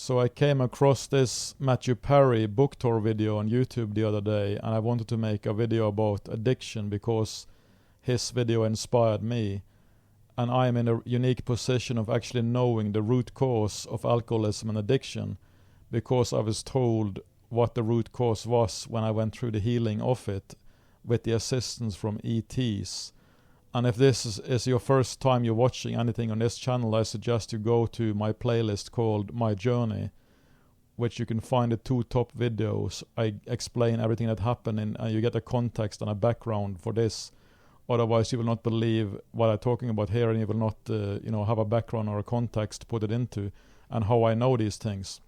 So I came across this Matthew Perry book tour video on YouTube the other day, and I wanted to make a video about addiction because his video inspired me. And I am in a unique position of actually knowing the root cause of alcoholism and addiction, because I was told what the root cause was when I went through the healing of it with the assistance from ETs. And if this is your first time you're watching anything on this channel, I suggest you go to my playlist called My Journey, which you can find the 2 top videos. I explain everything that happened and you get a context and a background for this. Otherwise you will not believe what I'm talking about here, and you will not have a background or a context to put it into, and how I know these things.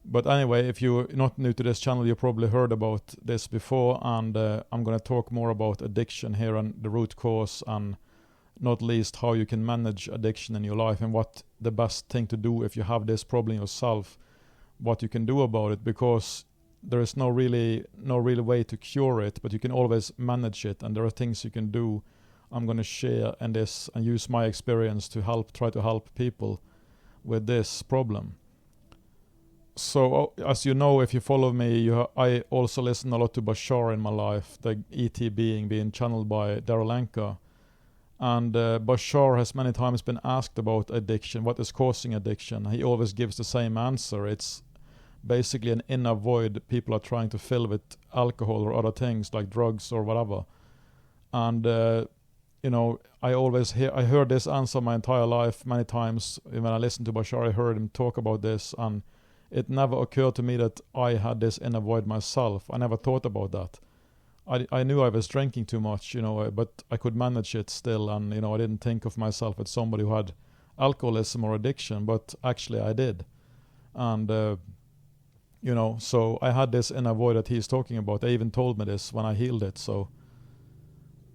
But anyway, if you're not new to this channel, you probably heard about this before, and I'm going to talk more about addiction here and the root cause, and not least how you can manage addiction in your life, and what the best thing to do if you have this problem yourself, what you can do about it, because there is no really way to cure it, but you can always manage it, and there are things you can do. I'm going to share in this and use my experience to try to help people with this problem. So, as you know, if you follow me, I also listen a lot to Bashar in my life, the ET being channeled by Darylenka. And Bashar has many times been asked about addiction, what is causing addiction. He always gives the same answer. It's basically an inner void people are trying to fill with alcohol or other things like drugs or whatever. And, I heard this answer my entire life many times. When I listened to Bashar, I heard him talk about this, and it never occurred to me that I had this inner void myself. I never thought about that. I knew I was drinking too much, but I could manage it still, and I didn't think of myself as somebody who had alcoholism or addiction, but actually I did. And so I had this inner void that he's talking about. They even told me this when I healed it. So,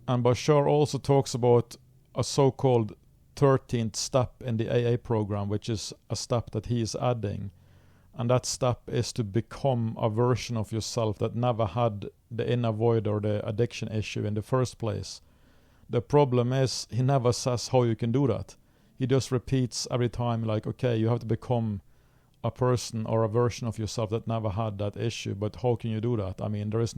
and Bashar also talks about a so-called 13th step in the AA program, which is a step that he is adding. And that step is to become a version of yourself that never had the inner void or the addiction issue in the first place. The problem is he never says how you can do that. He just repeats every time like, okay, you have to become a person or a version of yourself that never had that issue, but how can you do that? I mean, there is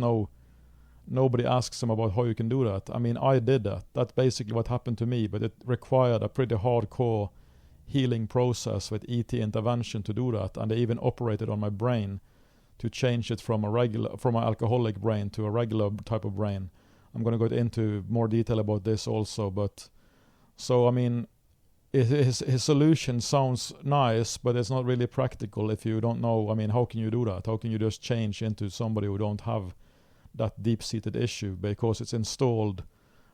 nobody asks him about how you can do that. I mean, I did that. That's basically what happened to me, but it required a pretty hardcore healing process with ET intervention to do that, and they even operated on my brain to change it from an alcoholic brain to a regular type of brain. I'm going to go into more detail about this also, but so I mean, his solution sounds nice, but it's not really practical if you don't know. I mean, how can you do that? How can you just change into somebody who don't have that deep-seated issue, because it's installed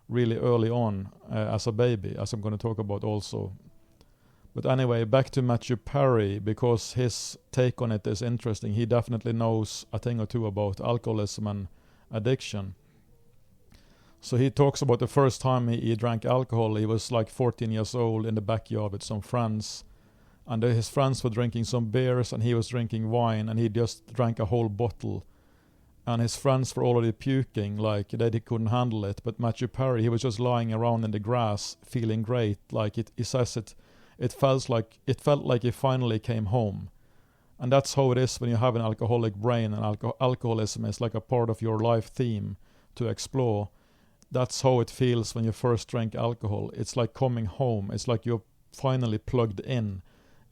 really early on as a baby, as I'm going to talk about also. But anyway, back to Matthew Perry, because his take on it is interesting. He definitely knows a thing or two about alcoholism and addiction. So he talks about the first time he drank alcohol. He was like 14 years old in the backyard with some friends. And his friends were drinking some beers and he was drinking wine, and he just drank a whole bottle. And his friends were already puking, like they couldn't handle it. But Matthew Perry, he was just lying around in the grass, feeling great. Like he says it felt like he finally came home. And that's how it is when you have an alcoholic brain, and alcoholism is like a part of your life theme to explore. That's how it feels when you first drink alcohol. It's like coming home. It's like you're finally plugged in.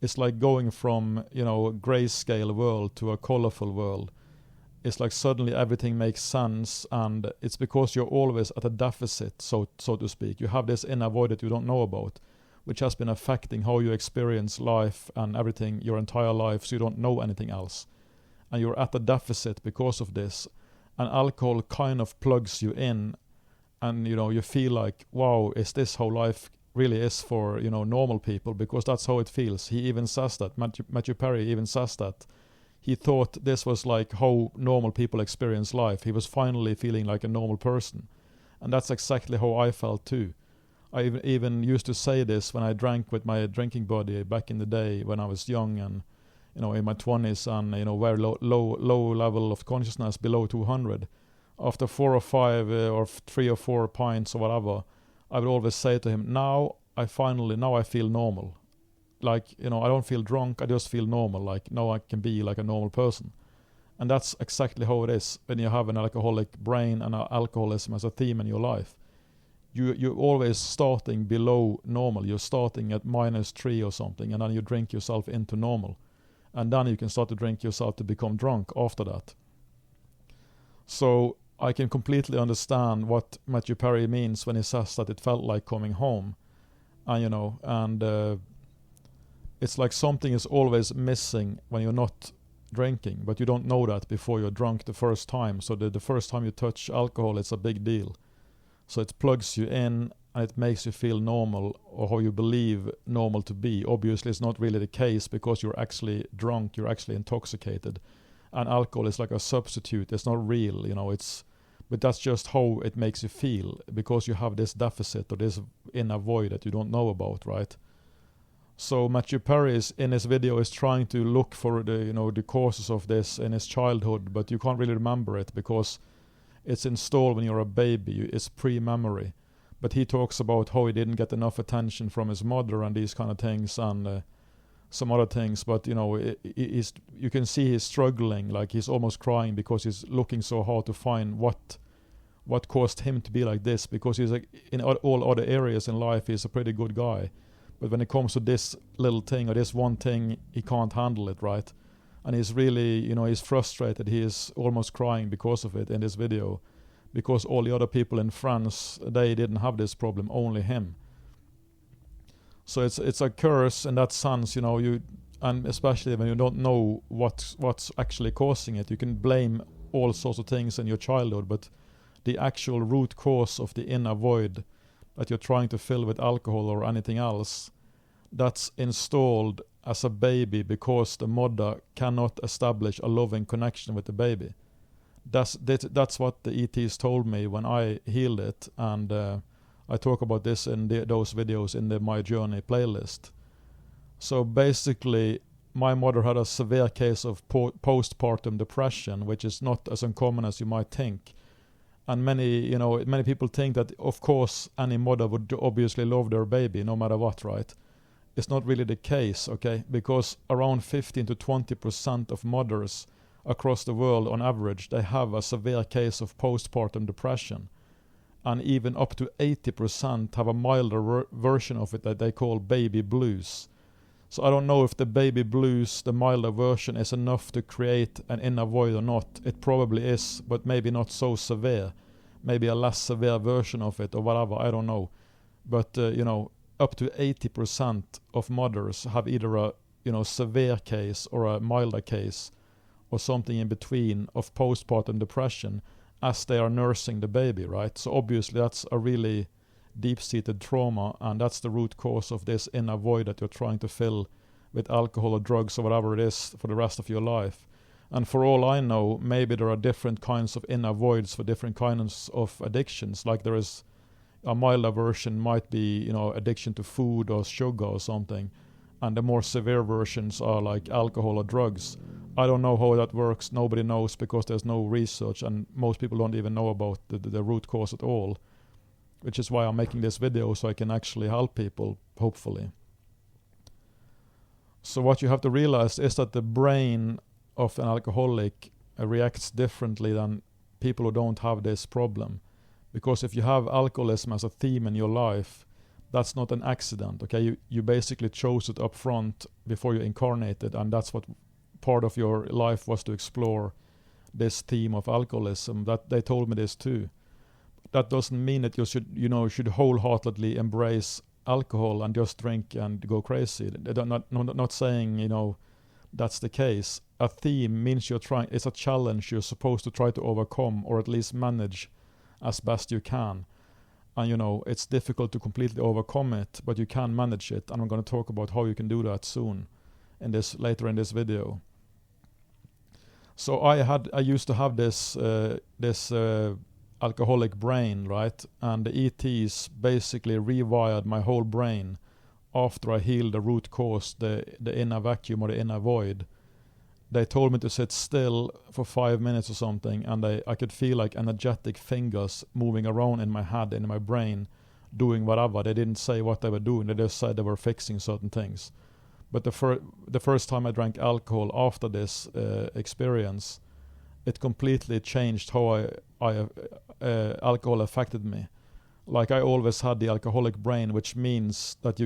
It's like going from, a grayscale world to a colorful world. It's like suddenly everything makes sense, and it's because you're always at a deficit, so to speak. You have this inner void that you don't know about, which has been affecting how you experience life and everything your entire life, so you don't know anything else. And you're at a deficit because of this. And alcohol kind of plugs you in, and you feel like, wow, is this how life really is for normal people? Because that's how it feels. He even says that. Matthew Perry even says that. He thought this was like how normal people experience life. He was finally feeling like a normal person. And that's exactly how I felt too. I even used to say this when I drank with my drinking buddy back in the day when I was young and in my 20s and very low level of consciousness, below 200. After 4 or 5 or 3 or 4 pints or whatever, I would always say to him, now I feel normal. like, I don't feel drunk, I just feel normal, like now I can be like a normal person. And that's exactly how it is when you have an alcoholic brain and alcoholism as a theme in your life. You're always starting below normal. You're starting at -3 or something, and then you drink yourself into normal. And then you can start to drink yourself to become drunk after that. So I can completely understand what Matthew Perry means when he says that it felt like coming home. And it's like something is always missing when you're not drinking, but you don't know that before you're drunk the first time. So the first time you touch alcohol, it's a big deal. So it plugs you in and it makes you feel normal, or how you believe normal to be. Obviously it's not really the case, because you're actually drunk, you're actually intoxicated. And alcohol is like a substitute, it's not real, but that's just how it makes you feel, because you have this deficit or this inner void that you don't know about, right? So Matthew Perry in his video is trying to look for the causes of this in his childhood, but you can't really remember it because it's installed when you're a baby, it's pre-memory. But he talks about how he didn't get enough attention from his mother and these kind of things, and some other things. But you can see he's struggling, like he's almost crying, because he's looking so hard to find what caused him to be like this, because he's like, in all other areas in life he's a pretty good guy. But when it comes to this little thing or this one thing, he can't handle it, right? And he's really, he's frustrated. He is almost crying because of it in this video, because all the other people in France, they didn't have this problem, only him. So it's a curse in that sense, and especially when you don't know what's actually causing it. You can blame all sorts of things in your childhood, but the actual root cause of the inner void that you're trying to fill with alcohol or anything else, that's installed as a baby because the mother cannot establish a loving connection with the baby. That's what the ETs told me when I healed it, and I talk about this in those videos in the My Journey playlist. So basically, my mother had a severe case of postpartum depression, which is not as uncommon as you might think. And many people think that, of course, any mother would obviously love their baby no matter what, right? It's not really the case, okay? Because around 15 to 20% of mothers across the world, on average, they have a severe case of postpartum depression. And even up to 80% have a milder version of it that they call baby blues. So I don't know if the baby blues, the milder version, is enough to create an inner void or not. It probably is, but maybe not so severe. Maybe a less severe version of it or whatever, I don't know. But, up to 80% of mothers have either a, severe case or a milder case or something in between of postpartum depression as they are nursing the baby, right? So obviously that's a really deep-seated trauma, and that's the root cause of this inner void that you're trying to fill with alcohol or drugs or whatever it is for the rest of your life. And for all I know, maybe there are different kinds of inner voids for different kinds of addictions. Like there is a milder version might be, addiction to food or sugar or something, and the more severe versions are like alcohol or drugs. I don't know how that works. Nobody knows, because there's no research, and most people don't even know about the root cause at all. Which is why I'm making this video, so I can actually help people, hopefully. So what you have to realize is that the brain of an alcoholic reacts differently than people who don't have this problem. Because if you have alcoholism as a theme in your life, that's not an accident, okay? You basically chose it up front before you incarnated, and that's what part of your life was, to explore this theme of alcoholism. That they told me this too. That doesn't mean that you should wholeheartedly embrace alcohol and just drink and go crazy. They're not saying, that's the case. A theme means it's a challenge you're supposed to try to overcome, or at least manage as best you can. And it's difficult to completely overcome it, but you can manage it. And I'm going to talk about how you can do that soon, later in this video. So I used to have this alcoholic brain, right? And the ETs basically rewired my whole brain after I healed the root cause, the inner vacuum or the inner void. They told me to sit still for 5 minutes or something, and I could feel like energetic fingers moving around in my head, in my brain, doing whatever. They didn't say what they were doing, they just said they were fixing certain things. But the first time I drank alcohol after this experience, it completely changed how alcohol affected me. Like I always had the alcoholic brain, which means that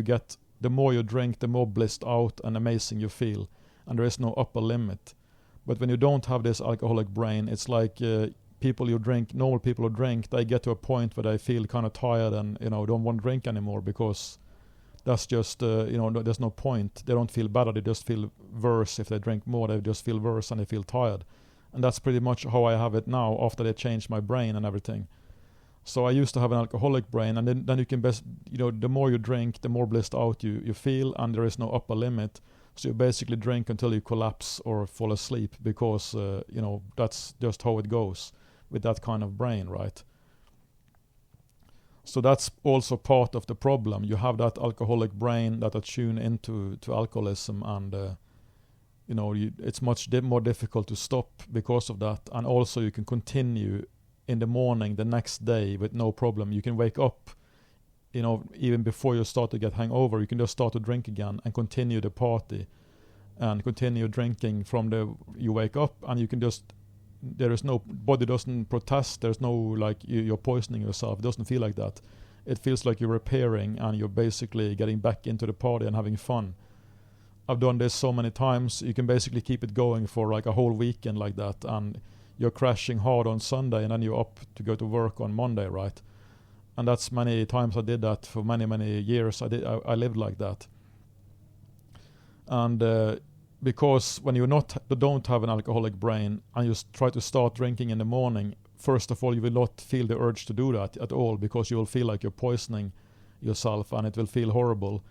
the more you drink, the more blissed out and amazing you feel, and there is no upper limit. But when you don't have this alcoholic brain, it's like normal people who drink, they get to a point where they feel kind of tired and don't want to drink anymore, because that's just there's no point. They don't feel better, they just feel worse. If they drink more, they just feel worse and they feel tired. And that's pretty much how I have it now after they changed my brain and everything. So I used to have an alcoholic brain, and then you can the more you drink, the more blissed out you feel, and there is no upper limit. So you basically drink until you collapse or fall asleep, because that's just how it goes with that kind of brain, right? So that's also part of the problem. You have that alcoholic brain that are tuned into alcoholism, and it's much more difficult to stop because of that. And also you can continue in the morning the next day with no problem. You can wake up, even before you start to get hangover, you can just start to drink again and continue the party and continue drinking from you wake up, and you can just, there is no, body doesn't protest, there's no like you're poisoning yourself. It doesn't feel like that. It feels like you're repairing and you're basically getting back into the party and having fun. I've done this so many times. You can basically keep it going for like a whole weekend like that, and you're crashing hard on Sunday, and then you're up to go to work on Monday, right? And that's many times I did that for many years. I lived like that. And because when you don't have an alcoholic brain and you try to start drinking in the morning, first of all, you will not feel the urge to do that at all, because you will feel like you're poisoning yourself and it will feel horrible.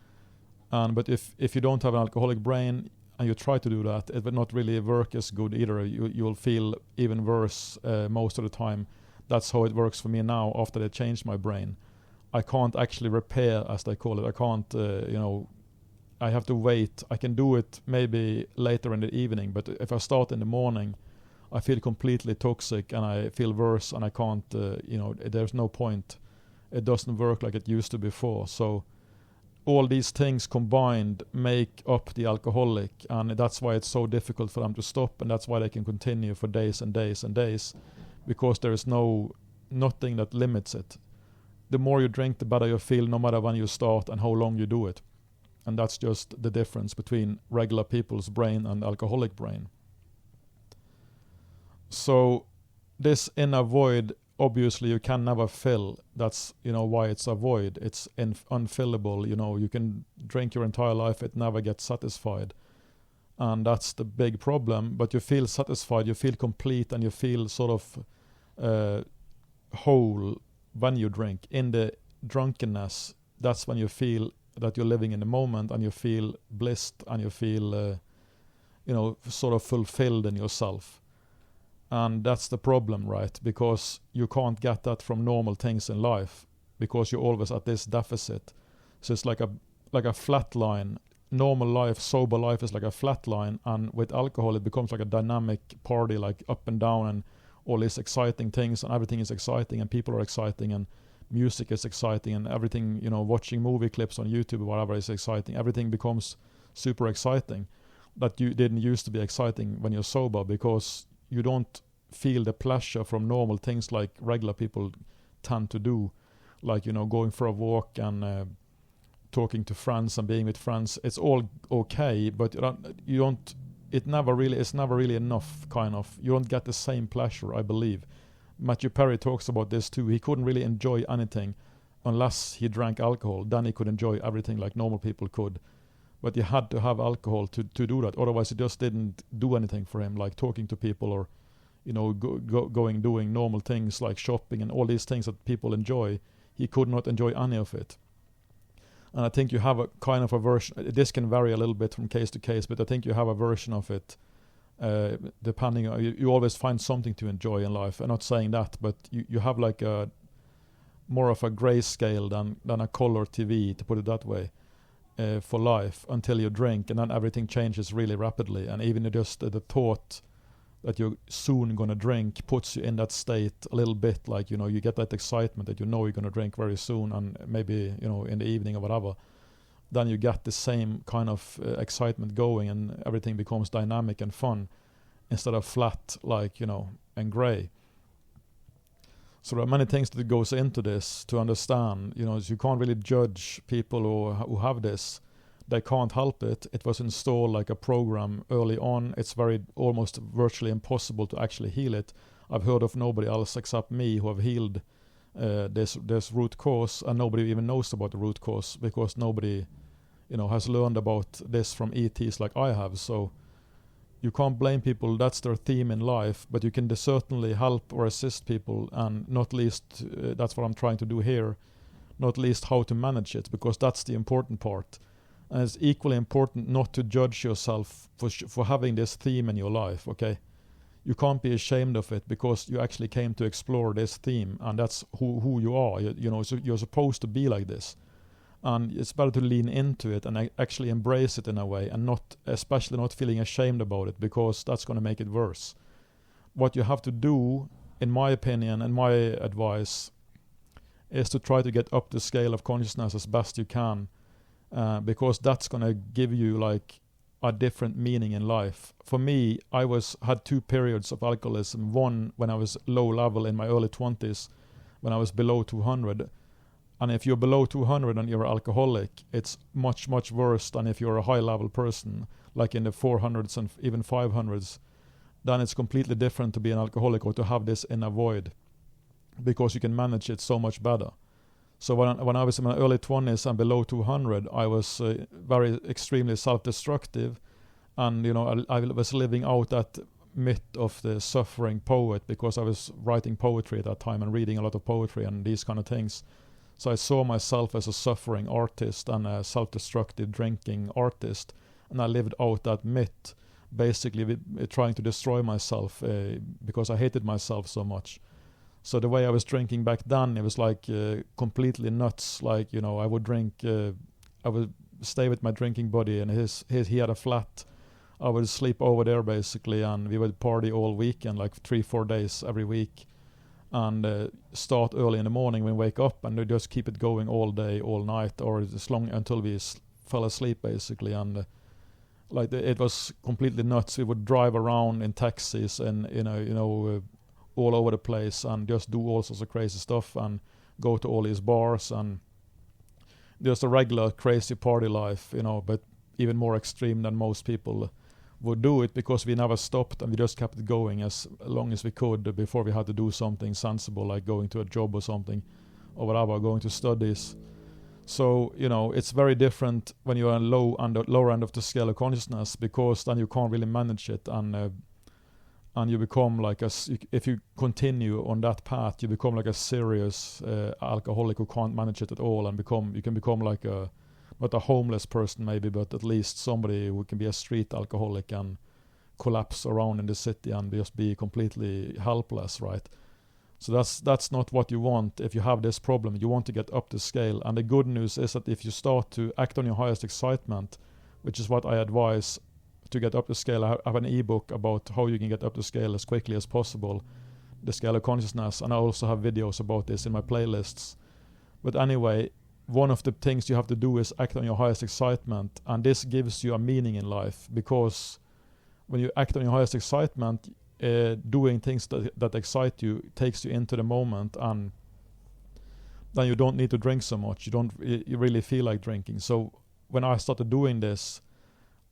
But if you don't have an alcoholic brain and you try to do that, it will not really work as good either. You will feel even worse most of the time. That's how it works for me now after they changed my brain. I can't actually repair, as they call it. I can't, I have to wait. I can do it maybe later in the evening, but if I start in the morning, I feel completely toxic and I feel worse, and I can't, there's no point. It doesn't work like it used to before. So all these things combined make up the alcoholic, and that's why it's so difficult for them to stop, and that's why they can continue for days and days and days, because there is nothing that limits it. The more you drink, the better you feel, no matter when you start and how long you do it. And that's just the difference between regular people's brain and alcoholic brain. So this inner void, obviously you can never fill. That's why it's a void. It's unfillable. You can drink your entire life, it never gets satisfied, and that's the big problem. But you feel satisfied, you feel complete, and you feel sort of whole when you drink. In the drunkenness, that's when you feel that you're living in the moment, and you feel blissed, and you feel sort of fulfilled in yourself. And that's the problem, right? Because you can't get that from normal things in life, because you're always at this deficit. So it's like a flat line. Normal life, sober life, is like a flat line, and with alcohol it becomes like a dynamic party, like up and down, and all these exciting things, and everything is exciting, and people are exciting, and music is exciting, and everything, watching movie clips on YouTube or whatever is exciting. Everything becomes super exciting that you didn't used to be exciting when you're sober, because you don't feel the pleasure from normal things like regular people tend to do, like going for a walk and talking to friends and being with friends. It's all okay, but it's never really enough, kind of. You don't get the same pleasure, I believe. Matthew Perry talks about this too. He couldn't really enjoy anything unless he drank alcohol. Then he could enjoy everything like normal people could. But he had to have alcohol to do that. Otherwise, it just didn't do anything for him, like talking to people or, doing normal things like shopping and all these things that people enjoy. He could not enjoy any of it. And I think you have a kind of a version. This can vary a little bit from case to case, but I think you have a version of it. Depending on, you always find something to enjoy in life. I'm not saying that, but you have like a more of a grayscale than a color TV, to put it that way, for life, until you drink, and then everything changes really rapidly. And even just the thought that you're soon gonna drink puts you in that state a little bit, like you get that excitement that you're gonna drink very soon, and maybe in the evening or whatever. then you get the same kind of excitement going, and everything becomes dynamic and fun instead of flat, like, and gray. So there are many things that goes into this to understand. You can't really judge people who have this. They can't help it. It was installed like a program early on. It's almost virtually impossible to actually heal it. I've heard of nobody else except me who have healed this root cause, and nobody even knows about the root cause because nobody, has learned about this from ETs like I have. So you can't blame people. That's their theme in life, but you can certainly help or assist people, and not least, that's what I'm trying to do here, not least how to manage it, because that's the important part. And it's equally important not to judge yourself for having this theme in your life, okay? You can't be ashamed of it because you actually came to explore this theme, and that's who you are. So you're supposed to be like this. And it's better to lean into it and actually embrace it in a way, and especially not feeling ashamed about it, because that's going to make it worse. What you have to do, in my opinion and my advice, is to try to get up the scale of consciousness as best you can, because that's going to give you like a different meaning in life. For me, I had 2 periods of alcoholism. One when I was low level in my early 20s, when I was below 200. And if you're below 200 and you're alcoholic, it's much, much worse than if you're a high-level person, like in the 400s and even 500s. Then it's completely different to be an alcoholic or to have this in a void, because you can manage it so much better. So when I was in my early 20s and below 200, I was very extremely self-destructive, and I was living out that myth of the suffering poet, because I was writing poetry at that time and reading a lot of poetry and these kind of things. So I saw myself as a suffering artist and a self-destructive drinking artist, and I lived out that myth, basically trying to destroy myself because I hated myself so much. So the way I was drinking back then, it was like completely nuts. Like, I would drink, I would stay with my drinking buddy, and he had a flat. I would sleep over there basically, and we would party all weekend, like 3-4 days every week. And start early in the morning when we wake up, and we just keep it going all day, all night, or as long until we fell asleep basically. And it was completely nuts. We would drive around in taxis and all over the place, and just do all sorts of crazy stuff, and go to all these bars, and just a regular crazy party life, but even more extreme than most people would do it, because we never stopped, and we just kept it going as long as we could before we had to do something sensible, like going to a job or something, or whatever, going to studies. So, it's very different when you're on lower end of the scale of consciousness, because then you can't really manage it, and you become like if you continue on that path, you become like a serious alcoholic who can't manage it at all, and you can become like not a homeless person maybe, but at least somebody who can be a street alcoholic and collapse around in the city and just be completely helpless, right? So that's not what you want if you have this problem. You want to get up the scale. And the good news is that if you start to act on your highest excitement, which is what I advise to get up the scale, I have an ebook about how you can get up the scale as quickly as possible, the scale of consciousness, and I also have videos about this in my playlists. But anyway, one of the things you have to do is act on your highest excitement, and this gives you a meaning in life, because when you act on your highest excitement, doing things that excite you takes you into the moment, and then you don't need to drink so much. You really feel like drinking. So when I started doing this,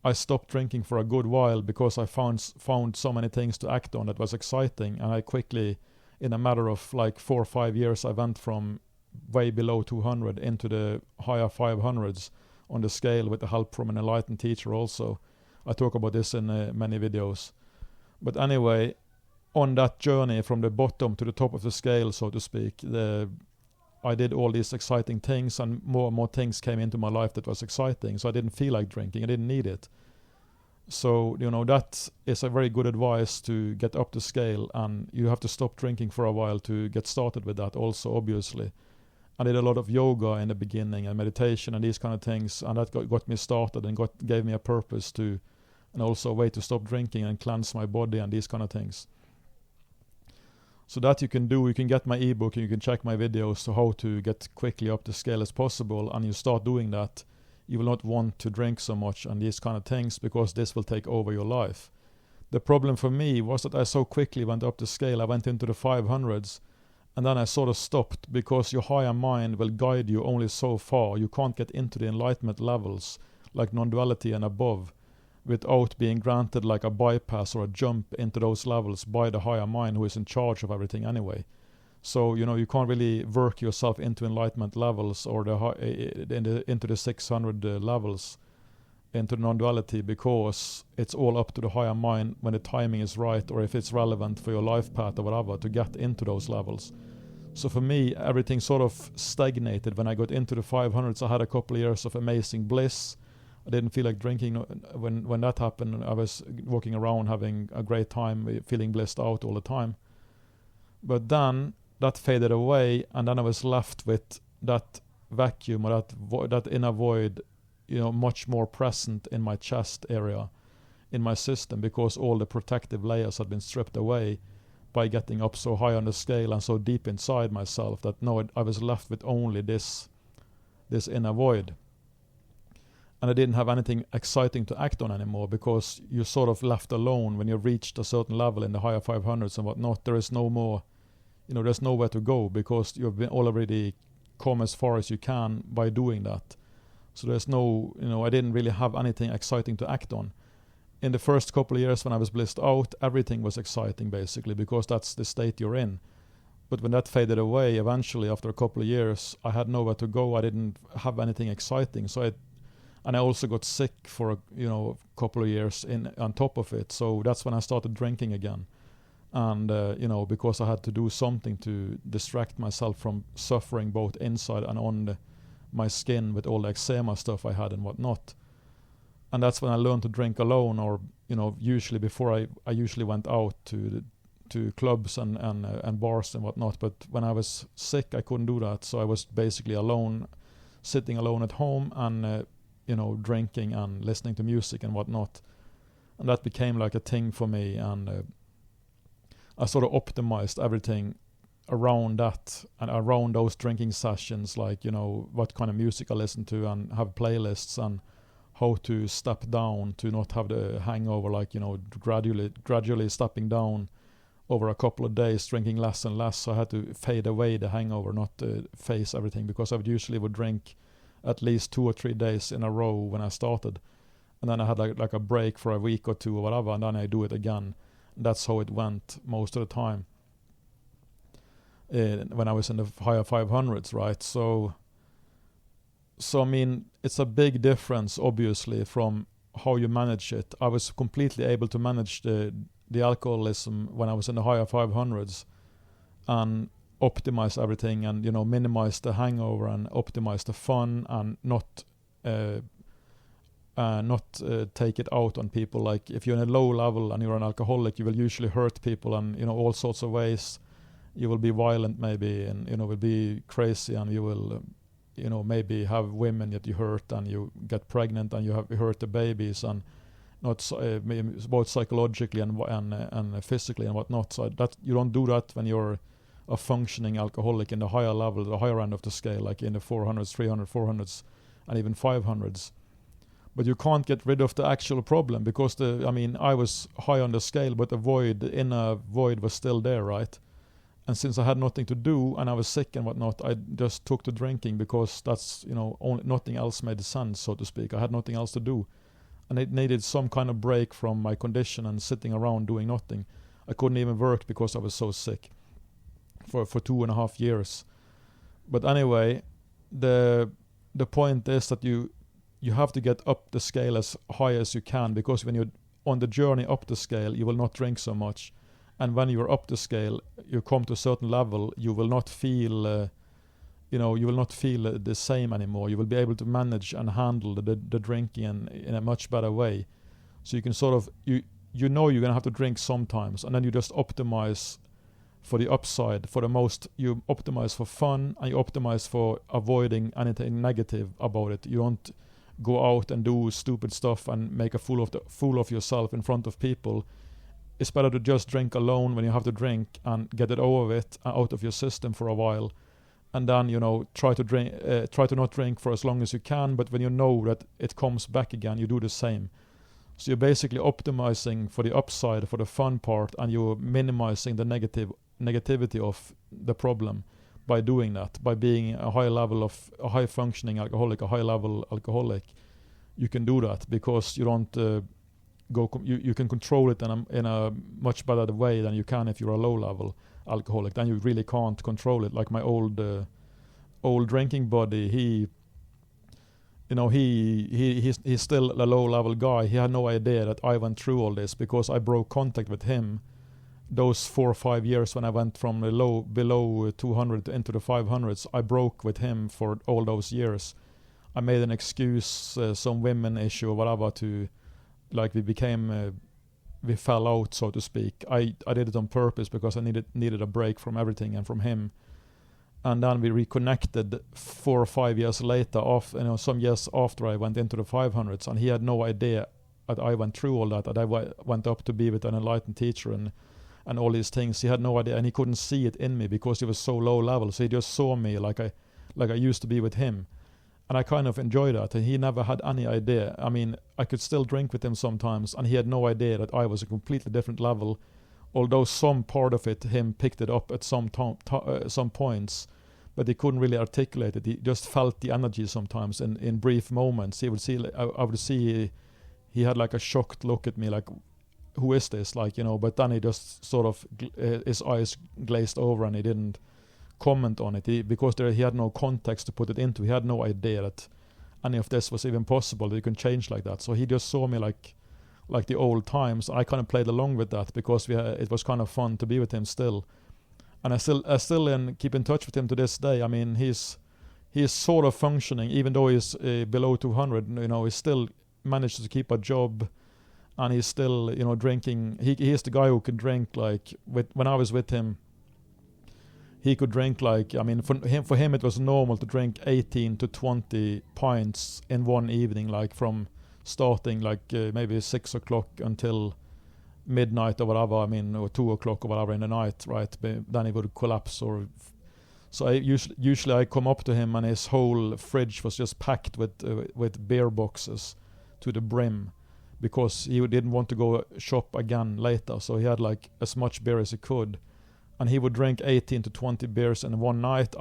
I stopped drinking for a good while, because I found so many things to act on that was exciting, and I quickly, in a matter of like 4 or 5 years, I went from way below 200 into the higher 500s on the scale, with the help from an enlightened teacher also. I talk about this in many videos. But anyway, on that journey from the bottom to the top of the scale, so to speak, I did all these exciting things, and more and more things came into my life that was exciting, so I didn't feel like drinking. I didn't need it. So, that is a very good advice to get up the scale, and you have to stop drinking for a while to get started with that also, obviously. I did a lot of yoga in the beginning, and meditation and these kind of things, and that got me started and gave me a purpose to, and also a way to stop drinking and cleanse my body and these kind of things. So that you can do. You can get my ebook, and you can check my videos to how to get quickly up the scale as possible, and you start doing that. you will not want to drink so much and these kind of things, because this will take over your life. The problem for me was that I so quickly went up the scale. I went into the 500s, and then I sort of stopped, because your higher mind will guide you only so far. You can't get into the enlightenment levels like non-duality and above without being granted like a bypass or a jump into those levels by the higher mind, who is in charge of everything anyway. So, you can't really work yourself into enlightenment levels or into the 600 levels, into non-duality, because it's all up to the higher mind when the timing is right, or if it's relevant for your life path or whatever, to get into those levels. So for me, everything sort of stagnated when I got into the 500s. I had a couple of years of amazing bliss. I didn't feel like drinking when that happened. I was walking around having a great time, feeling blissed out all the time. But then that faded away, and then I was left with that vacuum, or that inner void, much more present in my chest area, in my system, because all the protective layers had been stripped away by getting up so high on the scale and so deep inside myself that I was left with only this inner void. And I didn't have anything exciting to act on anymore, because you're sort of left alone when you've reached a certain level in the higher 500s and whatnot. There is no more, there's nowhere to go, because you've been already come as far as you can by doing that. So there's no, I didn't really have anything exciting to act on. In the first couple of years when I was blissed out, everything was exciting basically, because that's the state you're in. But when that faded away, eventually after a couple of years, I had nowhere to go. I didn't have anything exciting. And I also got sick for a couple of years on top of it. So that's when I started drinking again. And because I had to do something to distract myself from suffering both inside and on my skin with all the eczema stuff I had and whatnot. And that's when I learned to drink alone, or usually before I usually went out to clubs and bars and whatnot. But when I was sick, I couldn't do that. So I was basically alone, sitting alone at home and drinking and listening to music and whatnot. And that became like a thing for me, and I sort of optimized everything around that and around those drinking sessions, like what kind of music I listen to, and have playlists, and how to step down to not have the hangover, like gradually stepping down over a couple of days, drinking less and less. So I had to fade away the hangover, not face everything, because I would drink at least 2 or 3 days in a row when I started, and then I had like a break for a week or two or whatever, and then I do it again. That's how it went most of the time when I was in the higher 500s, right? So I mean, it's a big difference, obviously, from how you manage it. I was completely able to manage the alcoholism when I was in the higher 500s, and optimize everything, and minimize the hangover, and optimize the fun, and not take it out on people. Like if you're in a low level and you're an alcoholic, you will usually hurt people, and all sorts of ways. You will be violent maybe, and will be crazy, and you will maybe have women that you hurt, and you get pregnant, and you hurt the babies, and not both psychologically and physically and whatnot. So that you don't do that when you're a functioning alcoholic in the higher level, the higher end of the scale, like in the 400s, 300s, 400s, and even 500s. But you can't get rid of the actual problem, because I was high on the scale, but the inner void was still there, right? And since I had nothing to do and I was sick and whatnot, I just took to drinking, because that's, nothing else made sense, so to speak. I had nothing else to do. And it needed some kind of break from my condition and sitting around doing nothing. I couldn't even work because I was so sick for 2.5 years. But anyway, the point is that you have to get up the scale as high as you can, because when you're on the journey up the scale, you will not drink so much. And when you're up the scale, you come to a certain level, you will not feel, the same anymore. You will be able to manage and handle the drinking in a much better way. So you can sort of, you're going to have to drink sometimes, and then you just optimize for the upside, you optimize for fun, and you optimize for avoiding anything negative about it. You don't go out and do stupid stuff and make a fool of yourself in front of people. It's better to just drink alone when you have to drink, and get it over with, out of your system for a while, and then try to not drink for as long as you can, but when you know that it comes back again, you do the same. So you're basically optimizing for the upside, for the fun part, and you're minimizing the negativity of the problem by doing that. By being a high functioning alcoholic, a high level alcoholic, you can do that because you don't you can control it in a much better way than you can if you're a low level alcoholic. Then you really can't control it. Like my old drinking buddy, he's still a low level guy. He had no idea that I went through all this because I broke contact with him those 4 or 5 years when I went from below 200 into the 500s. I broke with him for all those years. I made an excuse, some women issue or whatever, to like we fell out, so to speak. I did it on purpose because I needed a break from everything and from him. And then we reconnected 4 or 5 years later, some years after I went into the 500s, and he had no idea that I went through all that I went up to be with an enlightened teacher and all these things. He had no idea, and he couldn't see it in me because he was so low level. So he just saw me like I used to be with him. And I kind of enjoyed that, and he never had any idea. I mean, I could still drink with him sometimes, and he had no idea that I was a completely different level, although some part of him picked it up at some points, but he couldn't really articulate it. He just felt the energy sometimes in brief moments. He would see, I would see he had like a shocked look at me, like, who is this? But then he just sort of, his eyes glazed over and he didn't comment on it because he had no context to put it into. He had no idea that any of this was even possible, that you can change like that. So he just saw me like the old times. I kind of played along with that because it was kind of fun to be with him still. And I still keep in touch with him to this day. I mean, he's sort of functioning, even though he's below 200. He still managed to keep a job, and he's still drinking. He's the guy who can drink when I was with him. He could drink for him it was normal to drink 18 to 20 pints in one evening, from starting maybe 6 o'clock until midnight or whatever. Or 2 o'clock or whatever in the night, right? Then he would collapse. So usually I come up to him and his whole fridge was just packed with beer boxes to the brim, because he didn't want to go shop again later. So he had as much beer as he could. And he would drink 18 to 20 beers in one night.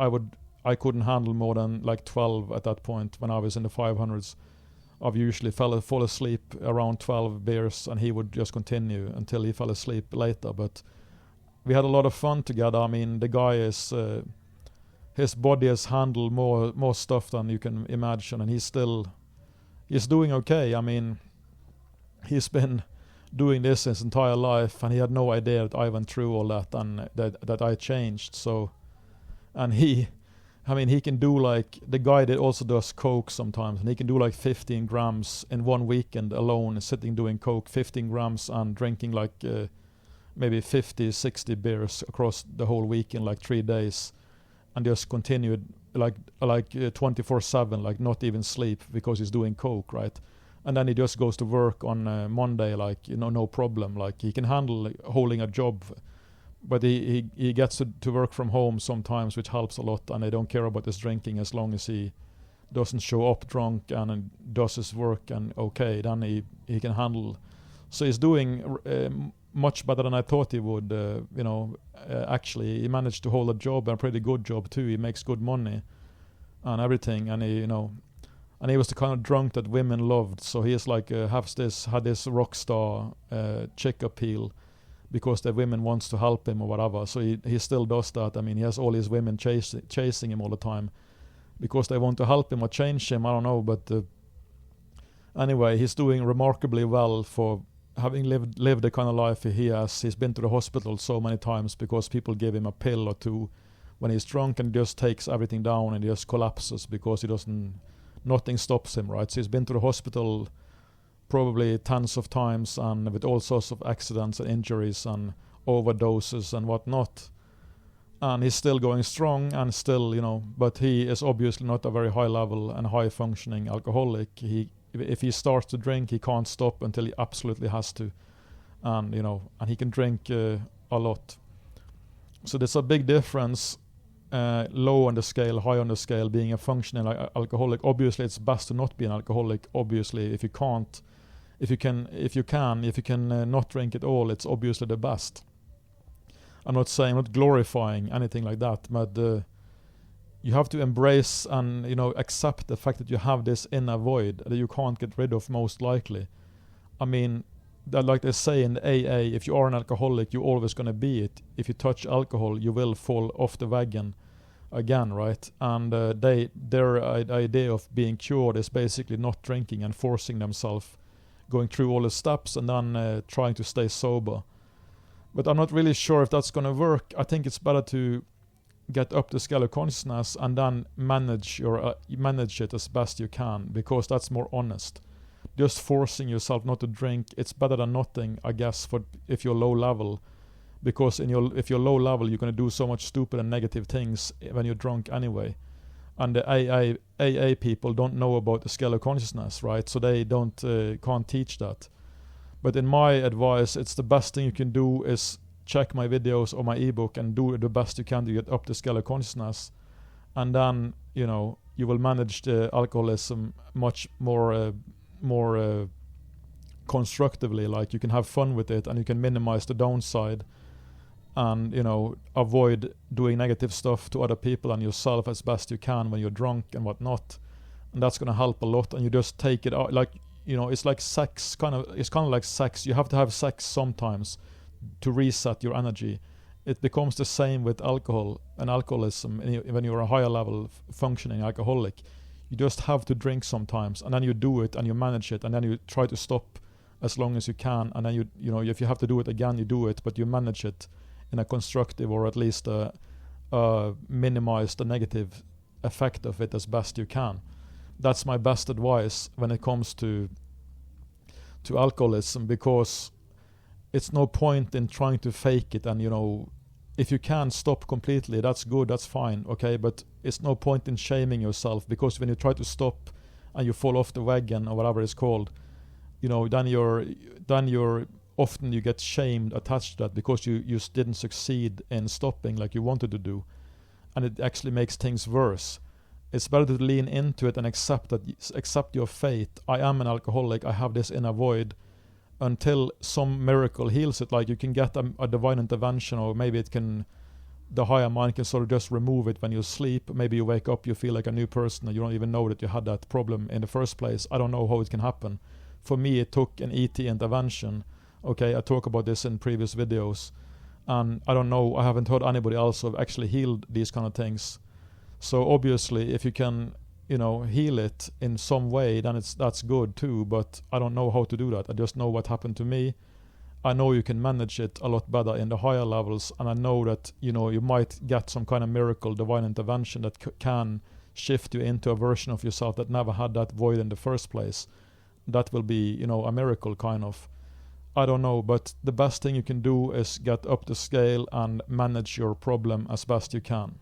I couldn't handle more than 12 at that point when I was in the 500s. I've usually fall asleep around 12 beers, and he would just continue until he fell asleep later. But we had a lot of fun together. The guy is, his body has handled more stuff than you can imagine, and he's doing okay. He's been doing this his entire life, and he had no idea that I went through all that and that I changed. So, and he can do the guy that also does coke sometimes, and he can do 15 grams in one weekend alone, sitting doing coke, 15 grams and drinking maybe 50, 60 beers across the whole weekend, 3 days, and just continued 24/7, not even sleep, because he's doing coke, right? And then he just goes to work on Monday, no problem. He can handle holding a job, but he gets to work from home sometimes, which helps a lot. And they don't care about his drinking as long as he doesn't show up drunk and does his work and okay, then he can handle. So he's doing much better than I thought he would. Actually, he managed to hold a job, and a pretty good job too. He makes good money and everything, and and he was the kind of drunk that women loved. So he is had this rock star chick appeal, because the women wants to help him or whatever. So he still does that. He has all these women chasing him all the time because they want to help him or change him. I don't know, but anyway, he's doing remarkably well for having lived the kind of life he has. He's been to the hospital so many times because people give him a pill or two when he's drunk, and just takes everything down and he just collapses because nothing stops him, right? So he's been to the hospital probably tens of times, and with all sorts of accidents and injuries and overdoses and whatnot. And he's still going strong, and still, but he is obviously not a very high level and high functioning alcoholic. If he starts to drink, he can't stop until he absolutely has to. And, and he can drink a lot. So there's a big difference low on the scale, high on the scale, being a functioning alcoholic. Obviously, it's best to not be an alcoholic. Obviously, if you can not drink at all, it's obviously the best. I'm not glorifying anything like that, but you have to embrace and accept the fact that you have this inner void that you can't get rid of, most likely. I mean, that, like they say in the AA, if you are an alcoholic, you're always going to be it. If you touch alcohol, you will fall off the wagon again, right? And their idea of being cured is basically not drinking and forcing themselves, going through all the steps and then trying to stay sober. But I'm not really sure if that's going to work. I think it's better to get up the scale of consciousness and then manage it as best you can, because that's more honest. Just forcing yourself not to drink, it's better than nothing, I guess, for if you're low level, because if you're low level, you're going to do so much stupid and negative things when you're drunk anyway. And the AA people don't know about the scale of consciousness, right? So they can't teach that. But in my advice, it's the best thing you can do is check my videos or my ebook and do the best you can to get up the scale of consciousness, and then you will manage the alcoholism much more constructively. Like, you can have fun with it and you can minimize the downside, and avoid doing negative stuff to other people and yourself as best you can when you're drunk and whatnot. And that's going to help a lot. And you just take it out, like, it's like sex, it's kind of like sex. You have to have sex sometimes to reset your energy. It becomes the same with alcohol and alcoholism. When you're a higher level functioning alcoholic, you just have to drink sometimes, and then you do it and you manage it, and then you try to stop as long as you can, and then if you have to do it again, you do it, but you manage it in a constructive, or at least minimize the negative effect of it as best you can. That's my best advice when it comes to alcoholism, because it's no point in trying to fake it. And if you can stop completely, that's good, that's fine, okay, but it's no point in shaming yourself, because when you try to stop and you fall off the wagon or whatever it's called, then you're often you get shamed attached to that, because you just didn't succeed in stopping like you wanted to do, and it actually makes things worse. It's better to lean into it and accept your fate. I am an alcoholic, I have this inner void, until some miracle heals it. Like, you can get a divine intervention, or maybe the higher mind can sort of just remove it when you sleep. Maybe you wake up, you feel like a new person, and you don't even know that you had that problem in the first place. I don't know how it can happen. For me, it took an ET intervention. Okay, I talk about this in previous videos, and I don't know, I haven't heard anybody else who have actually healed these kind of things. So obviously, if you can heal it in some way, then that's good too, but I don't know how to do that. I just know what happened to me. I know you can manage it a lot better in the higher levels, and I know that you might get some kind of miracle, divine intervention that can shift you into a version of yourself that never had that void in the first place. That will be a miracle, kind of. I don't know, but the best thing you can do is get up the scale and manage your problem as best you can.